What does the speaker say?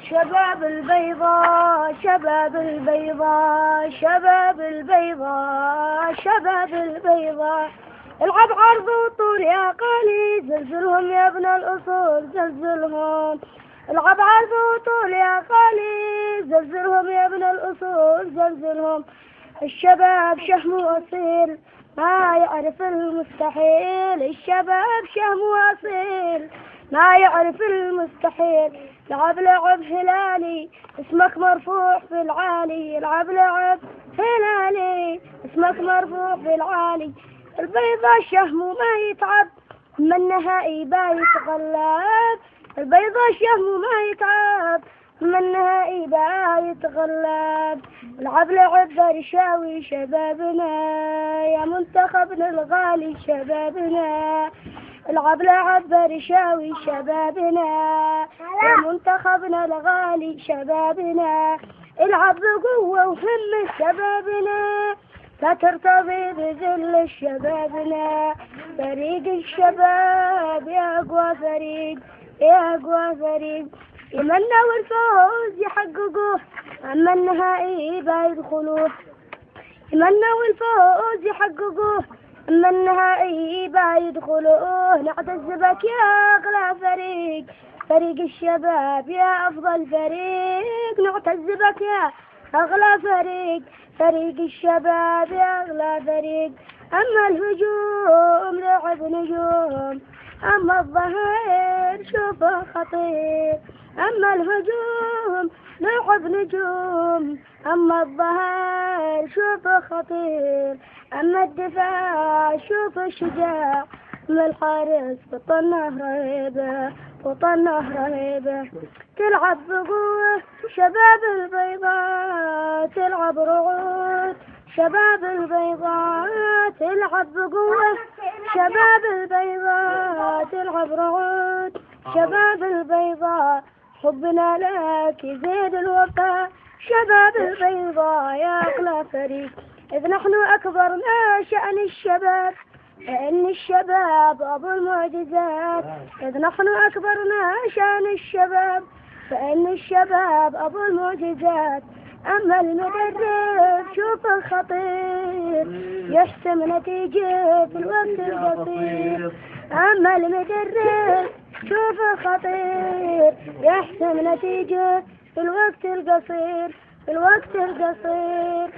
شباب البيضاء شباب البيضاء شباب البيضاء شباب البيضاء العب عرض وطول يا قالي زلزلهم يا ابن الأصول زلزلهم العب عرض وطول يا قالي زلزلهم يا ابن الأصول زلزلهم الشباب شهم وأصيل ما يعرف المستحيل الشباب شهم وأصيل ما يعرف المستحيل لعب لعب هلالي اسمك مرفوع في العالي العب لعب هلالي اسمك مرفوع في العالي البيضة شهم وما يتعب من النهائي يتغلب البيضة شهم ما يتعب من النهائي يتغلب العب لعب برشاوي شبابنا يا منتخبنا الغالي شبابنا العب لعب برشاوي شبابنا يا منتخبنا الغالي شبابنا العب بقوة وهم شبابنا لا ترتضي بذل شبابنا فريق الشباب يا أقوى فريق يا أقوى فريق يمنوا الفوز يحققوه أما النهائي يدخلوه يمنوا الفوز يحققوه أما النهائي يدخلوه نعتز بك يا أغلى فريق فريق الشباب يا أفضل فريق نعتز بك يا أغلى فريق فريق الشباب يا أغلى فريق أما الهجوم لعب نجوم أما الظهير شوفه خطير أما الهجوم لعب نجوم أما الظهير شوفه خطير أما الدفاع شوفه شجاع أما الحارس بطنه رهيبة بطنه رهيبة تلعب بقوة شباب البيضاء تلعب رعود شباب البيضاء تلعب بقوة شباب البيضاء تلعب رعود شباب البيضاء حبنا لك يزيد الوفاء شباب البيضاء يا أغلى فريق إذ نحن أكبرنا شأن الشباب فإن الشباب أبو المعجزات إذ نحن أكبرنا شأن الشباب فإن الشباب أبو المعجزات أما المدرب شوف الخطير يحسم نتيجة في الوقت القصير أما المدرب شوف الخطير يحسم نتيجة في الوقت القصير في الوقت القصير